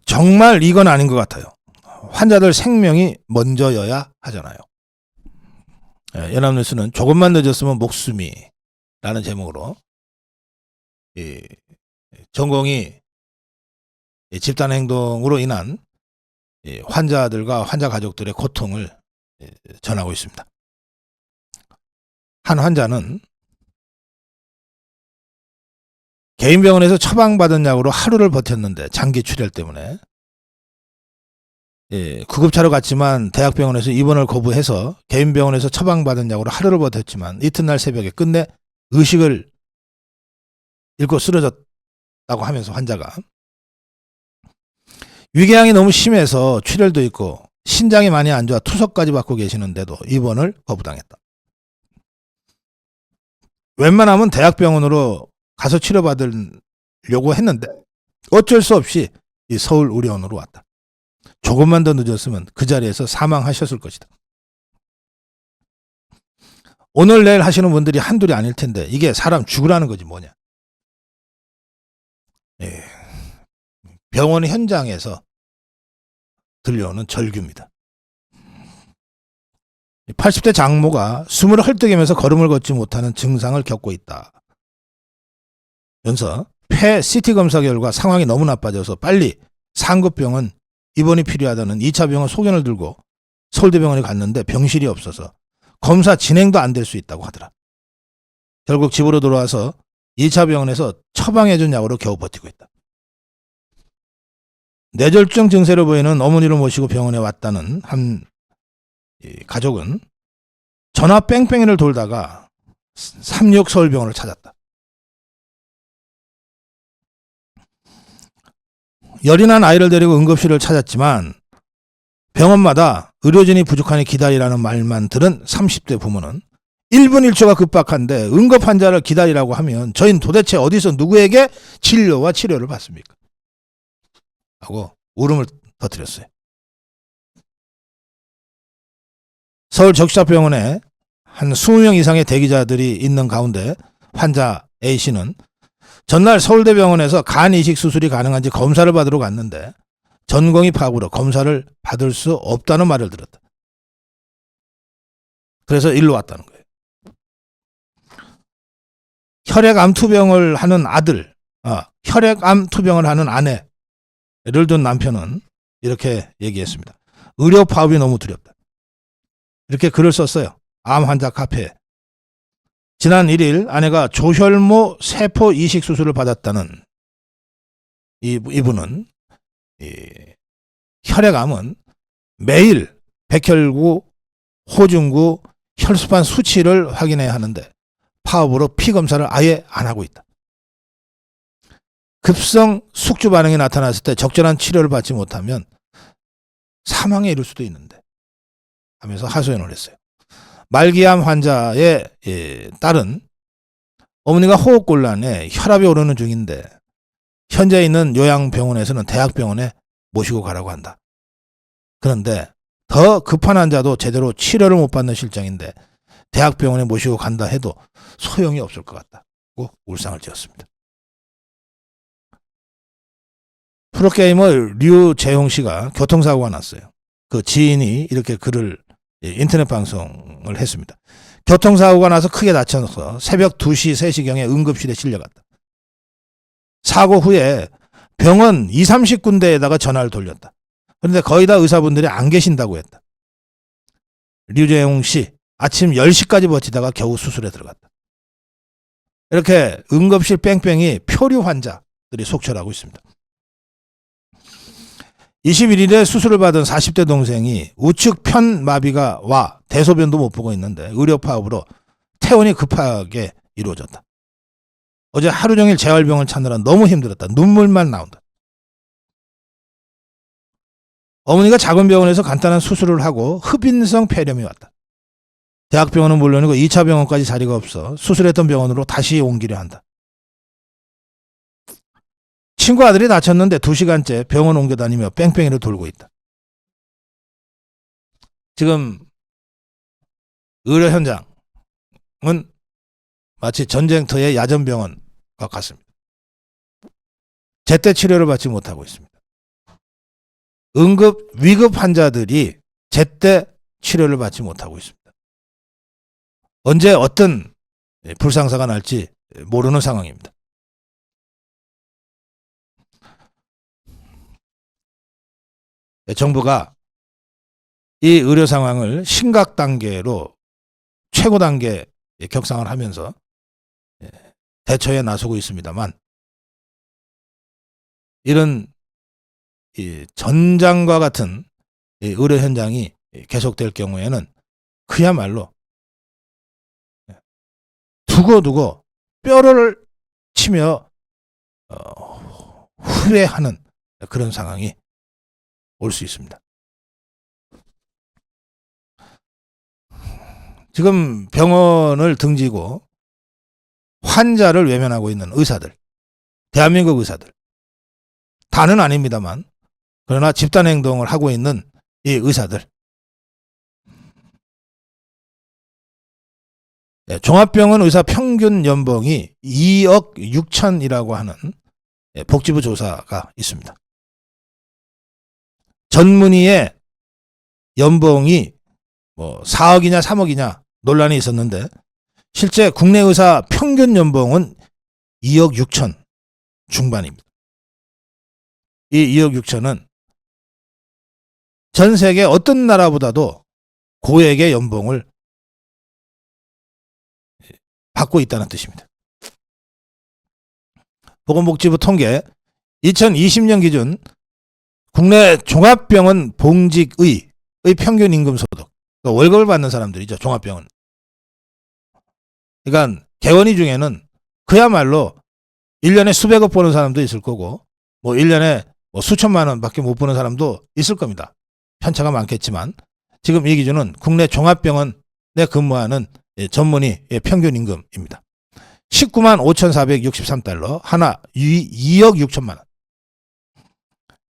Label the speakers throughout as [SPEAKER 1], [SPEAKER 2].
[SPEAKER 1] 정말 이건 아닌 것 같아요. 환자들 생명이 먼저여야 하잖아요. 연합뉴스는 조금만 늦었으면 목숨이 라는 제목으로 전공이 집단행동으로 인한 환자들과 환자 가족들의 고통을 전하고 있습니다. 한 환자는 개인 병원에서 처방받은 약으로 하루를 버텼는데 장기 출혈 때문에 구급차로 갔지만 대학병원에서 입원을 거부해서 개인 병원에서 처방받은 약으로 하루를 버텼지만 이튿날 새벽에 끝내 의식을 잃고 쓰러졌다고 하면서 환자가 위궤양이 너무 심해서 출혈도 있고 신장이 많이 안 좋아 투석까지 받고 계시는데도 입원을 거부당했다. 웬만하면 대학병원으로 가서 치료받으려고 했는데 어쩔 수 없이 이 서울의료원으로 왔다. 조금만 더 늦었으면 그 자리에서 사망하셨을 것이다. 오늘 내일 하시는 분들이 한둘이 아닐 텐데 이게 사람 죽으라는 거지 뭐냐. 병원 현장에서 들려오는 절규입니다. 80대 장모가 숨을 헐떡이면서 걸음을 걷지 못하는 증상을 겪고 있다. 면서 폐 CT 검사 결과 상황이 너무 나빠져서 빨리 상급병원 입원이 필요하다는 2차 병원 소견을 들고 서울대병원에 갔는데 병실이 없어서 검사 진행도 안 될 수 있다고 하더라. 결국 집으로 돌아와서 2차 병원에서 처방해준 약으로 겨우 버티고 있다. 뇌졸중 증세로 보이는 어머니를 모시고 병원에 왔다는 한 가족은 전화 뺑뺑이를 돌다가 36 서울병원을 찾았다. 열이 난 아이를 데리고 응급실을 찾았지만 병원마다 의료진이 부족하니 기다리라는 말만 들은 30대 부모는 1분 1초가 급박한데 응급 환자를 기다리라고 하면 저희는 도대체 어디서 누구에게 진료와 치료를 받습니까? 하고 울음을 터뜨렸어요. 서울 적시자병원에 한 20명 이상의 대기자들이 있는 가운데 환자 A씨는 전날 서울대병원에서 간 이식 수술이 가능한지 검사를 받으러 갔는데 전공의 파악으로 검사를 받을 수 없다는 말을 들었다. 그래서 일로 왔다는 거예요. 혈액암 투병을 하는 아들, 혈액암 투병을 하는 아내를 둔 남편은 이렇게 얘기했습니다. 의료 파업이 너무 두렵다. 이렇게 글을 썼어요. 암 환자 카페에. 지난 1일 아내가 조혈모 세포 이식 수술을 받았다는 이분은 혈액암은 매일 백혈구, 호중구, 혈소판 수치를 확인해야 하는데 파업으로 피 검사를 아예 안 하고 있다. 급성 숙주 반응이 나타났을 때 적절한 치료를 받지 못하면 사망에 이를 수도 있는데 하면서 하소연을 했어요. 말기암 환자의 딸은 어머니가 호흡곤란에 혈압이 오르는 중인데 현재 있는 요양병원에서는 대학병원에 모시고 가라고 한다. 그런데 더 급한 환자도 제대로 치료를 못 받는 실정인데 대학병원에 모시고 간다 해도 소용이 없을 것 같다고 울상을 지었습니다. 프로게이머 류재홍 씨가 교통사고가 났어요. 그 지인이 이렇게 글을 인터넷 방송을 했습니다. 교통사고가 나서 크게 다쳐서 새벽 2시, 3시경에 응급실에 실려갔다. 사고 후에 병원 20, 30군데에다가 전화를 돌렸다. 그런데 거의 다 의사분들이 안 계신다고 했다. 류재용 씨 아침 10시까지 버티다가 겨우 수술에 들어갔다. 이렇게 응급실 뺑뺑이 표류 환자들이 속출하고 있습니다. 21일에 수술을 받은 40대 동생이 우측 편마비가 와 대소변도 못 보고 있는데 의료 파업으로 퇴원이 급하게 이루어졌다. 어제 하루 종일 재활병을 찾느라 너무 힘들었다. 눈물만 나온다. 어머니가 작은 병원에서 간단한 수술을 하고 흡인성 폐렴이 왔다. 대학병원은 물론이고 2차 병원까지 자리가 없어 수술했던 병원으로 다시 옮기려 한다. 친구 아들이 다쳤는데 2시간째 병원 옮겨 다니며 뺑뺑이를 돌고 있다. 지금 의료 현장은 마치 전쟁터의 야전병원과 같습니다. 제때 치료를 받지 못하고 있습니다. 응급 위급 환자들이 제때 치료를 받지 못하고 있습니다. 언제 어떤 불상사가 날지 모르는 상황입니다. 정부가 이 의료 상황을 심각 단계로 최고 단계 격상을 하면서 대처에 나서고 있습니다만, 이런 전장과 같은 의료 현장이 계속될 경우에는 그야말로 두고두고 뼈를 치며 후회하는 그런 상황이 올 수 있습니다. 지금 병원을 등지고 환자를 외면하고 있는 의사들, 대한민국 의사들, 다는 아닙니다만 그러나 집단 행동을 하고 있는 이 의사들, 종합병원 의사 평균 연봉이 2억 6천이라고 하는 복지부 조사가 있습니다. 전문의의 연봉이 뭐 4억이냐 3억이냐 논란이 있었는데, 실제 국내 의사 평균 연봉은 2억 6천 중반입니다. 이 2억 6천은 전 세계 어떤 나라보다도 고액의 연봉을 받고 있다는 뜻입니다. 보건복지부 통계 2020년 기준 국내 종합병원 봉직의 평균 임금 소득, 그러니까 월급을 받는 사람들이죠. 종합병원. 그러니까 개원이 중에는 그야말로 1년에 수백억 버는 사람도 있을 거고, 뭐 1년에 뭐 수천만 원밖에 못 버는 사람도 있을 겁니다. 편차가 많겠지만 지금 이 기준은 국내 종합병원에 근무하는 전문의 평균 임금입니다. 19만 5,463달러, 하나 2억 6천만 원.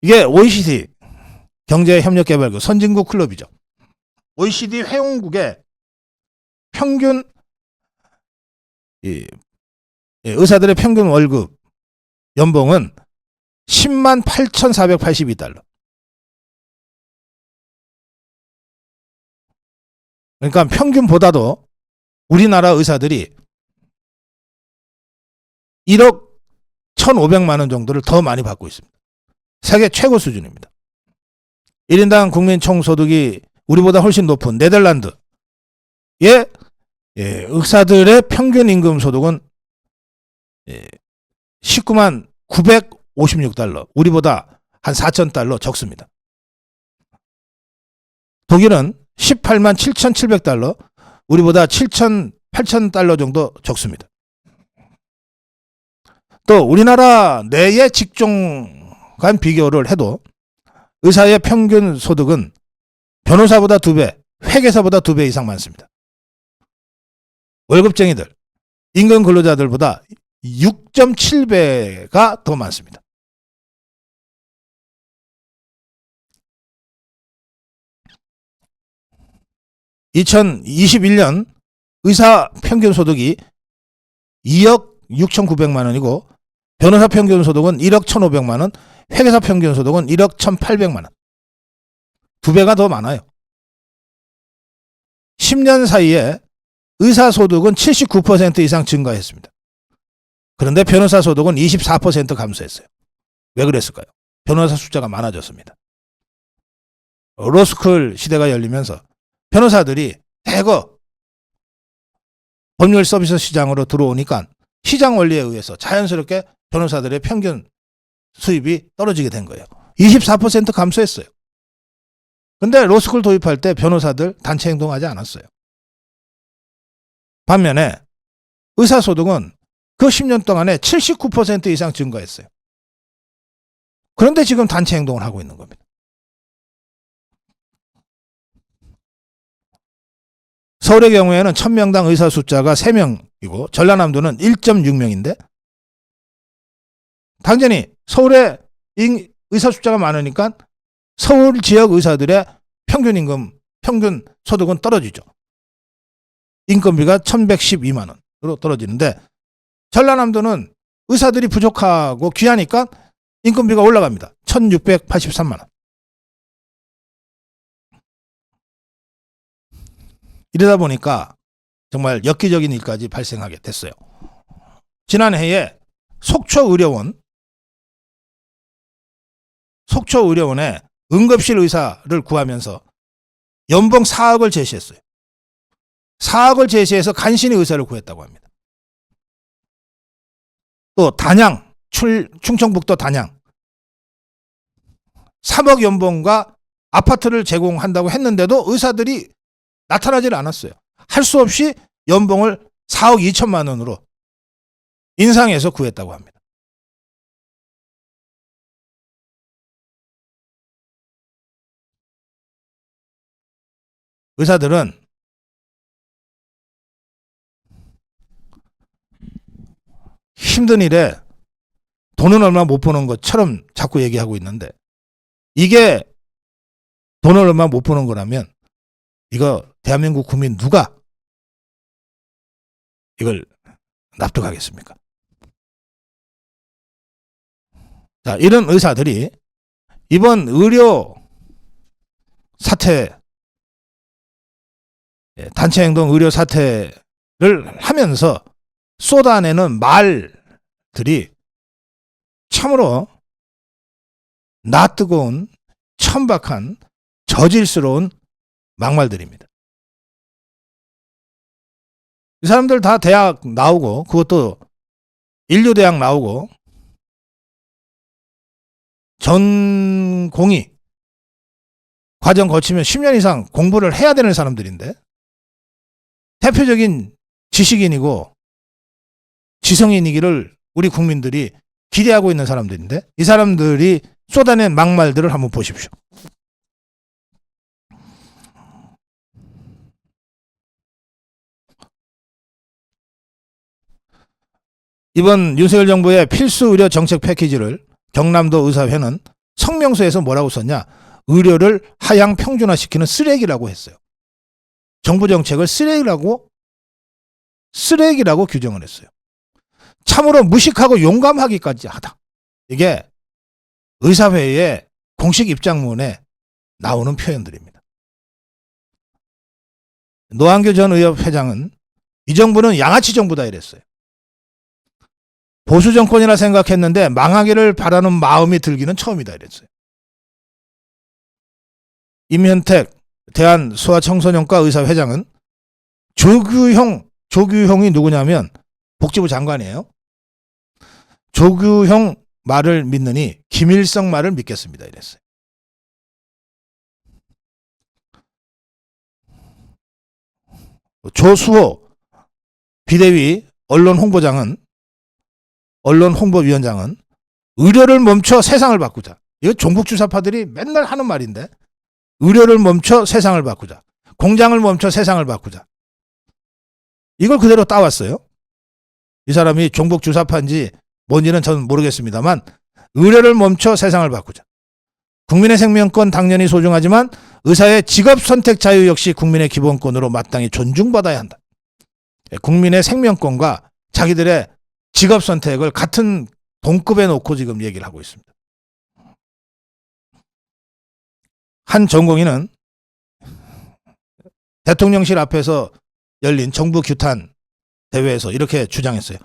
[SPEAKER 1] 이게 OECD 경제협력개발국 선진국 클럽이죠. OECD 회원국의 평균 의사들의 평균 월급 연봉은 10만 8,482달러. 그러니까 평균보다도 우리나라 의사들이 1억 1,500만 원 정도를 더 많이 받고 있습니다. 세계 최고 수준입니다. 1인당 국민 총소득이 우리보다 훨씬 높은 네덜란드의 의사들의 평균 임금 소득은 19만 956달러, 우리보다 한 4,000달러 적습니다. 독일은 18만 7,700달러, 우리보다 8,000달러 정도 적습니다. 또 우리나라 내의 직종 간 비교를 해도 의사의 평균 소득은 변호사보다 2배, 회계사보다 2배 이상 많습니다. 월급쟁이들, 임금 근로자들보다 6.7배가 더 많습니다. (2021년) 의사 평균 소득이 2억 6,900만 원이고, 변호사 평균 소득은 1억 1,500만 원, 회계사 평균 소득은 1억 1,800만 원. 2배가 더 많아요. 10년 사이에 의사 소득은 79% 이상 증가했습니다. 그런데 변호사 소득은 24% 감소했어요. 왜 그랬을까요? 변호사 숫자가 많아졌습니다. 로스쿨 시대가 열리면서 변호사들이 대거 법률 서비스 시장으로 들어오니까 시장 원리에 의해서 자연스럽게 변호사들의 평균 수입이 떨어지게 된 거예요. 24% 감소했어요. 근데 로스쿨 도입할 때 변호사들 단체 행동하지 않았어요. 반면에 의사 소득은 그 10년 동안에 79% 이상 증가했어요. 그런데 지금 단체 행동을 하고 있는 겁니다. 서울의 경우에는 1000명당 의사 숫자가 3명이고 전라남도는 1.6명인데 당연히 서울에 의사 숫자가 많으니까 서울 지역 의사들의 평균 임금, 평균 소득은 떨어지죠. 인건비가 1,112만 원으로 떨어지는데 전라남도는 의사들이 부족하고 귀하니까 인건비가 올라갑니다. 1,683만 원. 이러다 보니까 정말 엽기적인 일까지 발생하게 됐어요. 지난해에 속초의료원에 응급실 의사를 구하면서 연봉 4억을 제시했어요. 4억을 제시해서 간신히 의사를 구했다고 합니다. 또 단양, 충청북도 단양 3억 연봉과 아파트를 제공한다고 했는데도 의사들이 나타나질 않았어요. 할 수 없이 연봉을 4억 2천만 원으로 인상해서 구했다고 합니다. 의사들은 힘든 일에 돈은 얼마 못 버는 것처럼 자꾸 얘기하고 있는데, 이게 돈을 얼마 못 버는 거라면 이거 대한민국 국민 누가 이걸 납득하겠습니까? 자, 이런 의사들이 이번 의료 사태, 단체행동 의료 사태를 하면서 쏟아내는 말들이 참으로 낯뜨거운 천박한 저질스러운 막말들입니다. 이 사람들 다 대학 나오고, 그것도 인류대학 나오고 전공의 과정 거치면 10년 이상 공부를 해야 되는 사람들인데, 대표적인 지식인이고 지성인이기를 우리 국민들이 기대하고 있는 사람들인데, 이 사람들이 쏟아낸 막말들을 한번 보십시오. 이번 윤석열 정부의 필수 의료 정책 패키지를 경남도 의사회는 성명서에서 뭐라고 썼냐? 의료를 하향 평준화시키는 쓰레기라고 했어요. 정부 정책을 쓰레기라고 규정을 했어요. 참으로 무식하고 용감하기까지 하다. 이게 의사회의 공식 입장문에 나오는 표현들입니다. 노한규 전 의협회장은 이 정부는 양아치 정부다 이랬어요. 보수 정권이라 생각했는데 망하기를 바라는 마음이 들기는 처음이다 이랬어요. 임현택 대한소아청소년과 의사회장은 조규형이 누구냐면 복지부 장관이에요. 조규형 말을 믿느니 김일성 말을 믿겠습니다 이랬어요. 조수호 비대위 언론홍보위원장은 의료를 멈춰 세상을 바꾸자. 이거 종북주사파들이 맨날 하는 말인데, 의료를 멈춰 세상을 바꾸자. 공장을 멈춰 세상을 바꾸자. 이걸 그대로 따왔어요. 이 사람이 종북주사파인지 뭔지는 저는 모르겠습니다만, 의료를 멈춰 세상을 바꾸자. 국민의 생명권 당연히 소중하지만 의사의 직업 선택 자유 역시 국민의 기본권으로 마땅히 존중받아야 한다. 국민의 생명권과 자기들의 직업 선택을 같은 동급에 놓고 지금 얘기를 하고 있습니다. 한 전공의는 대통령실 앞에서 열린 정부 규탄 대회에서 이렇게 주장했어요.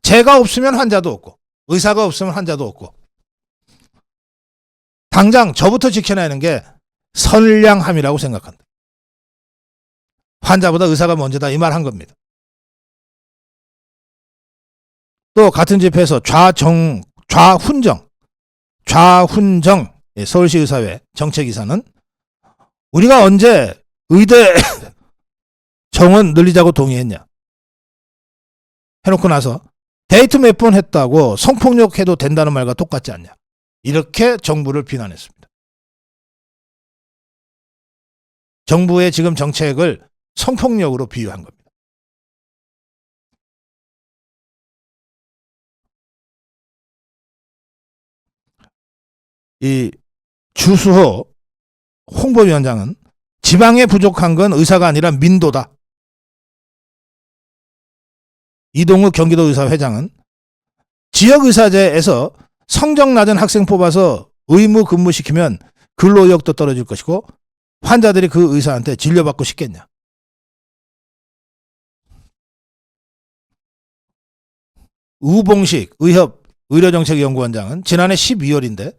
[SPEAKER 1] 제가 없으면 환자도 없고, 의사가 없으면 환자도 없고, 당장 저부터 지켜내는 게 선량함이라고 생각한다. 환자보다 의사가 먼저다 이 말 한 겁니다. 또 같은 집회에서 좌훈정 서울시 의사회 정책이사는 우리가 언제 의대 정원 늘리자고 동의했냐 해놓고 나서 데이트 몇 번 했다고 성폭력 해도 된다는 말과 똑같지 않냐, 이렇게 정부를 비난했습니다. 정부의 지금 정책을 성폭력으로 비유한 겁니다. 이 주수호 홍보위원장은 지방에 부족한 건 의사가 아니라 민도다. 이동욱 경기도 의사회장은 지역의사제에서 성적 낮은 학생 뽑아서 의무 근무시키면 근로 의욕도 떨어질 것이고 환자들이 그 의사한테 진료받고 싶겠냐. 우봉식 의협 의료정책연구원장은 지난해 12월인데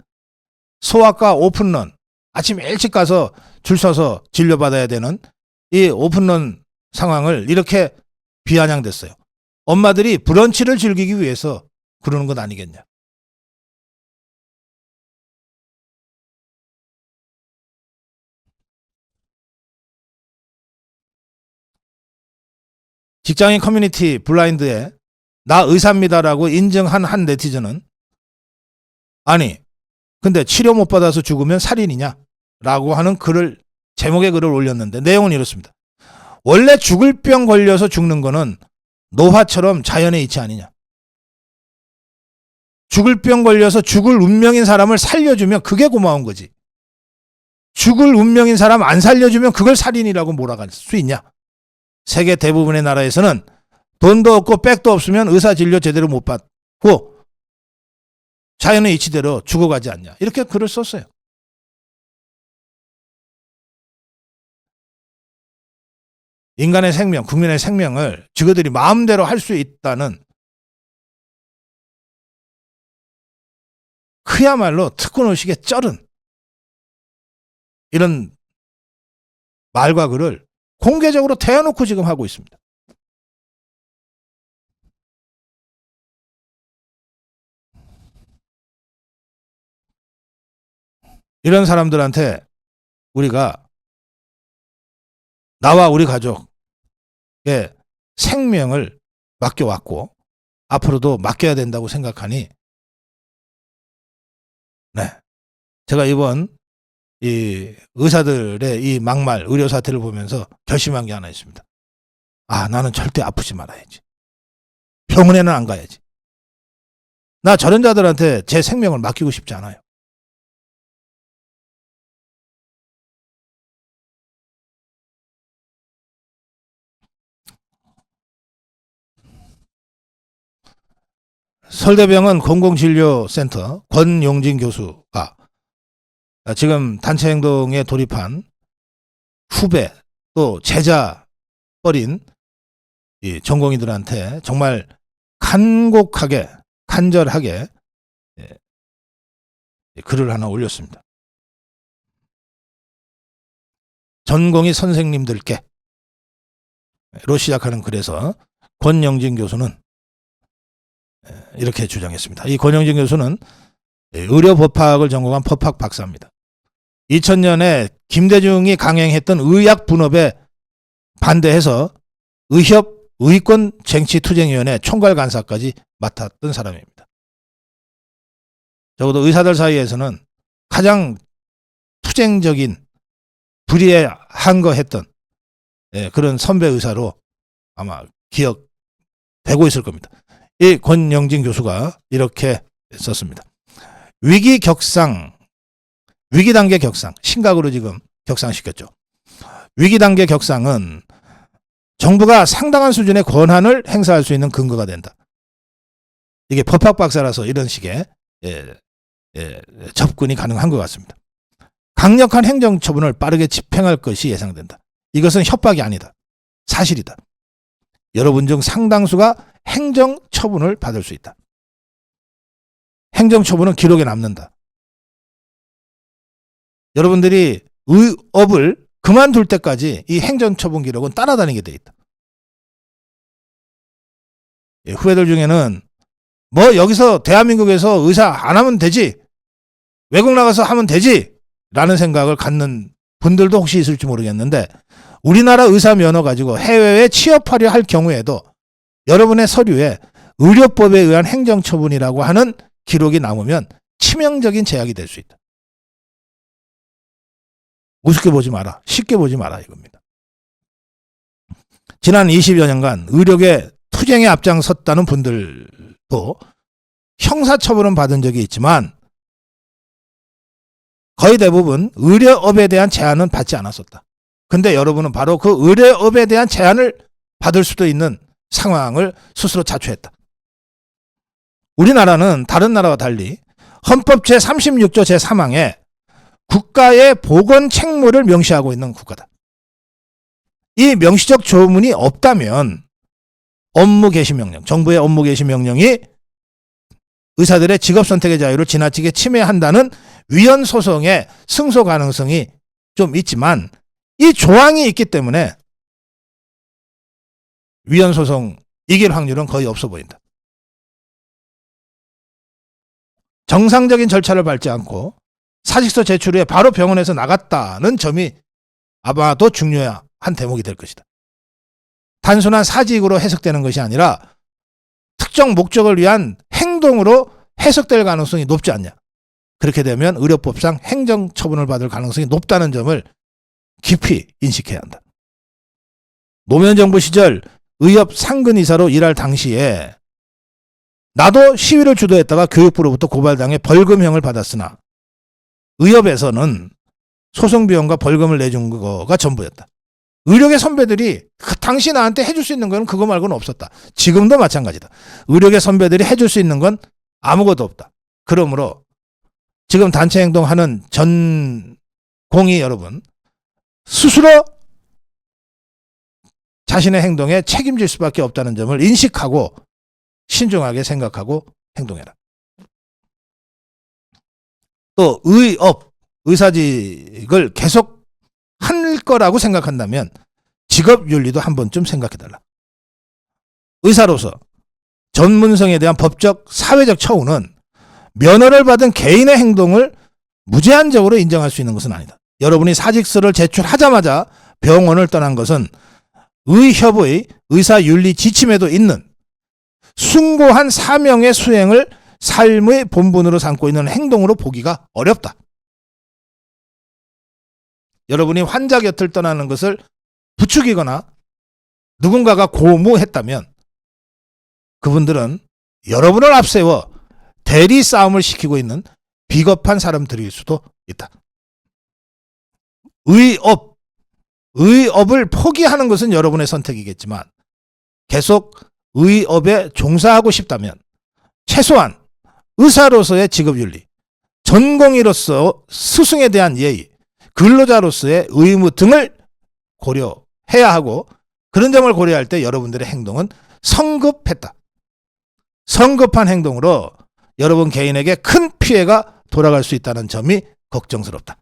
[SPEAKER 1] 소아과 오픈런, 아침 일찍 가서 줄 서서 진료받아야 되는 이 오픈런 상황을 이렇게 비아냥댔어요. 엄마들이 브런치를 즐기기 위해서 그러는 건 아니겠냐. 직장인 커뮤니티 블라인드에 나 의사입니다라고 인증한 한 네티즌은 아니 근데 치료 못 받아서 죽으면 살인이냐? 라고 하는 글을 제목의 글을 올렸는데 내용은 이렇습니다. 원래 죽을 병 걸려서 죽는 거는 노화처럼 자연의 이치 아니냐. 죽을 병 걸려서 죽을 운명인 사람을 살려주면 그게 고마운 거지. 죽을 운명인 사람 안 살려주면 그걸 살인이라고 몰아갈 수 있냐. 세계 대부분의 나라에서는 돈도 없고 백도 없으면 의사 진료 제대로 못 받고 자연의 이치대로 죽어가지 않냐. 이렇게 글을 썼어요. 인간의 생명, 국민의 생명을 지그들이 마음대로 할 수 있다는 그야말로 특권의식에 쩔은 이런 말과 글을 공개적으로 대놓고 지금 하고 있습니다. 이런 사람들한테 우리가 나와 우리 가족의 생명을 맡겨왔고 앞으로도 맡겨야 된다고 생각하니 네, 제가 이번 이 의사들의 이 막말 의료 사태를 보면서 결심한 게 하나 있습니다. 아, 나는 절대 아프지 말아야지. 병원에는 안 가야지. 나 저런 자들한테 제 생명을 맡기고 싶지 않아요. 서울대병원 공공진료센터 권용진 교수가 지금 단체 행동에 돌입한 후배 또 제자 뻘인 이 전공의들한테 정말 간곡하게 간절하게 글을 하나 올렸습니다. 전공의 선생님들께 로 시작하는 글에서 권영진 교수는 이렇게 주장했습니다. 이 권영진 교수는 의료법학을 전공한 법학 박사입니다. 2000년에 김대중이 강행했던 의약분업에 반대해서 의협 의권쟁취투쟁위원회 총괄간사까지 맡았던 사람입니다. 적어도 의사들 사이에서는 가장 투쟁적인 불의한 거 했던 그런 선배 의사로 아마 기억되고 있을 겁니다. 이 권영진 교수가 이렇게 썼습니다. 위기 단계 격상, 심각으로 지금 격상시켰죠. 위기 단계 격상은 정부가 상당한 수준의 권한을 행사할 수 있는 근거가 된다. 이게 법학 박사라서 이런 식의 접근이 가능한 것 같습니다. 강력한 행정처분을 빠르게 집행할 것이 예상된다. 이것은 협박이 아니다. 사실이다. 여러분 중 상당수가 행정처분을 받을 수 있다. 행정처분은 기록에 남는다. 여러분들이 의업을 그만둘 때까지 이 행정처분 기록은 따라다니게 돼 있다. 후배들 중에는 뭐 여기서 대한민국에서 의사 안 하면 되지, 외국 나가서 하면 되지 라는 생각을 갖는 분들도 혹시 있을지 모르겠는데 우리나라 의사 면허 가지고 해외에 취업하려 할 경우에도 여러분의 서류에 의료법에 의한 행정처분이라고 하는 기록이 남으면 치명적인 제약이 될 수 있다. 우습게 보지 마라. 쉽게 보지 마라 이겁니다. 지난 20여 년간 의료계 투쟁에 앞장섰다는 분들도 형사처분은 받은 적이 있지만 거의 대부분 의료업에 대한 제한은 받지 않았었다. 근데 여러분은 바로 그 의료업에 대한 제한을 받을 수도 있는 상황을 스스로 자초했다. 우리나라는 다른 나라와 달리 헌법 제36조 제3항에 국가의 보건 책무를 명시하고 있는 국가다. 이 명시적 조문이 없다면 업무 개시 명령, 정부의 업무 개시 명령이 의사들의 직업 선택의 자유를 지나치게 침해한다는 위헌 소송의 승소 가능성이 좀 있지만 이 조항이 있기 때문에 위헌 소송 이길 확률은 거의 없어 보인다. 정상적인 절차를 밟지 않고 사직서 제출 후에 바로 병원에서 나갔다는 점이 아마도 중요한 대목이 될 것이다. 단순한 사직으로 해석되는 것이 아니라 특정 목적을 위한 행동으로 해석될 가능성이 높지 않냐. 그렇게 되면 의료법상 행정처분을 받을 가능성이 높다는 점을 깊이 인식해야 한다. 노무현 정부 시절 의협 상근이사로 일할 당시에 나도 시위를 주도했다가 교육부로부터 고발당해 벌금형을 받았으나 의협에서는 소송비용과 벌금을 내준 거가 전부였다. 의료계 선배들이 그 당시 나한테 해줄 수 있는 건 그거 말고는 없었다. 지금도 마찬가지다. 의료계 선배들이 해줄 수 있는 건 아무것도 없다. 그러므로 지금 단체 행동하는 전 공의 여러분 스스로 자신의 행동에 책임질 수밖에 없다는 점을 인식하고 신중하게 생각하고 행동해라. 또 의업, 의사직을 계속 할 거라고 생각한다면 직업윤리도 한 번쯤 생각해달라. 의사로서 전문성에 대한 법적, 사회적 처우는 면허를 받은 개인의 행동을 무제한적으로 인정할 수 있는 것은 아니다. 여러분이 사직서를 제출하자마자 병원을 떠난 것은 의협의 의사윤리 지침에도 있는 숭고한 사명의 수행을 삶의 본분으로 삼고 있는 행동으로 보기가 어렵다. 여러분이 환자 곁을 떠나는 것을 부추기거나 누군가가 고무했다면 그분들은 여러분을 앞세워 대리 싸움을 시키고 있는 비겁한 사람들일 수도 있다. 의업을 포기하는 것은 여러분의 선택이겠지만 계속 의업에 종사하고 싶다면 최소한 의사로서의 직업윤리, 전공의로서 스승에 대한 예의, 근로자로서의 의무 등을 고려해야 하고 그런 점을 고려할 때 여러분들의 행동은 성급했다. 성급한 행동으로 여러분 개인에게 큰 피해가 돌아갈 수 있다는 점이 걱정스럽다.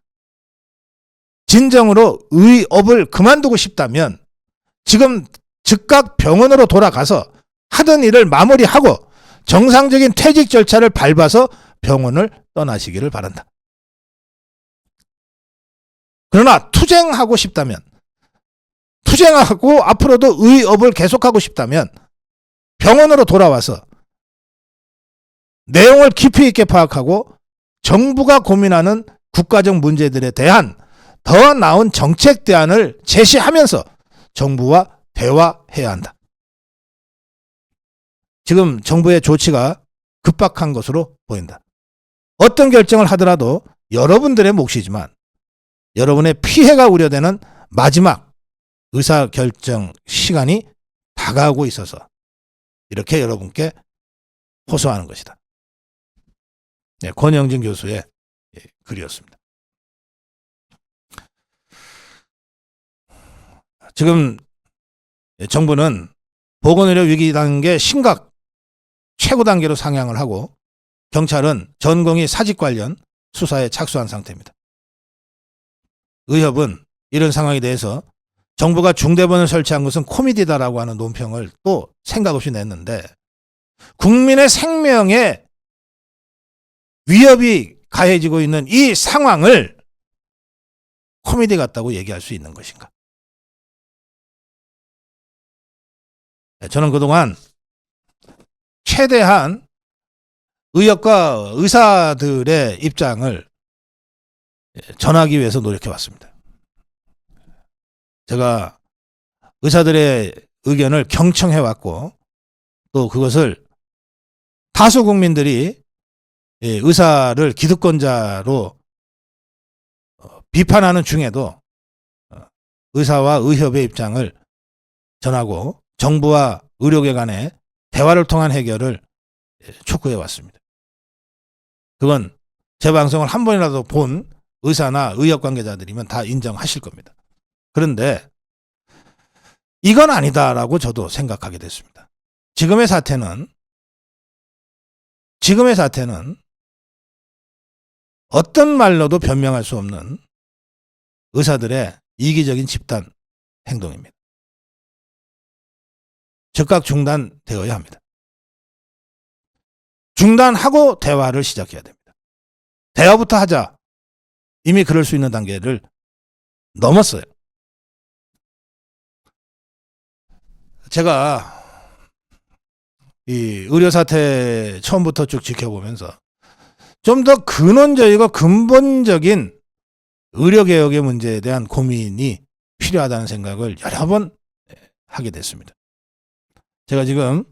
[SPEAKER 1] 진정으로 의업을 그만두고 싶다면 지금 즉각 병원으로 돌아가서 하던 일을 마무리하고 정상적인 퇴직 절차를 밟아서 병원을 떠나시기를 바란다. 그러나 투쟁하고 싶다면, 투쟁하고 앞으로도 의업을 계속하고 싶다면 병원으로 돌아와서 내용을 깊이 있게 파악하고 정부가 고민하는 국가적 문제들에 대한 더 나은 정책 대안을 제시하면서 정부와 대화해야 한다. 지금 정부의 조치가 급박한 것으로 보인다. 어떤 결정을 하더라도 여러분들의 몫이지만 여러분의 피해가 우려되는 마지막 의사결정 시간이 다가오고 있어서 이렇게 여러분께 호소하는 것이다. 네, 권영진 교수의 글이었습니다. 지금 정부는 보건의료 위기 단계 심각 최고 단계로 상향을 하고 경찰은 전공의 사직 관련 수사에 착수한 상태입니다. 의협은 이런 상황에 대해서 정부가 중대본을 설치한 것은 코미디다라고 하는 논평을 또 생각 없이 냈는데 국민의 생명에 위협이 가해지고 있는 이 상황을 코미디 같다고 얘기할 수 있는 것인가? 저는 그동안 최대한 의협과 의사들의 입장을 전하기 위해서 노력해 왔습니다. 제가 의사들의 의견을 경청해 왔고 또 그것을 다수 국민들이 의사를 기득권자로 비판하는 중에도 의사와 의협의 입장을 전하고 정부와 의료계 간의 대화를 통한 해결을 촉구해 왔습니다. 그건 제 방송을 한 번이라도 본 의사나 의협 관계자들이면 다 인정하실 겁니다. 그런데 이건 아니다라고 저도 생각하게 됐습니다. 지금의 사태는 어떤 말로도 변명할 수 없는 의사들의 이기적인 집단 행동입니다. 즉각 중단되어야 합니다. 중단하고 대화를 시작해야 됩니다. 대화부터 하자. 이미 그럴 수 있는 단계를 넘었어요. 제가 이 의료 사태 처음부터 쭉 지켜보면서 좀 더 근원적이고 근본적인 의료개혁의 문제에 대한 고민이 필요하다는 생각을 여러 번 하게 됐습니다. 제가 지금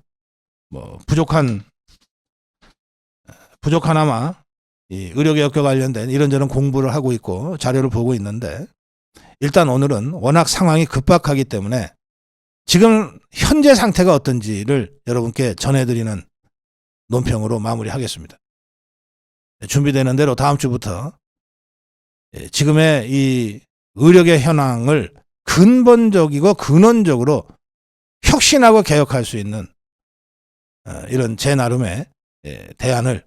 [SPEAKER 1] 부족하나마 이 의료개혁과 관련된 이런저런 공부를 하고 있고 자료를 보고 있는데, 일단 오늘은 워낙 상황이 급박하기 때문에 지금 현재 상태가 어떤지를 여러분께 전해드리는 논평으로 마무리하겠습니다. 준비되는 대로 다음 주부터 지금의 이 의료계 현황을 근본적이고 근원적으로 혁신하고 개혁할 수 있는 이런 제 나름의 대안을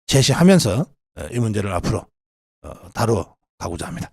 [SPEAKER 1] 제시하면서 이 문제를 앞으로 다뤄 가고자 합니다.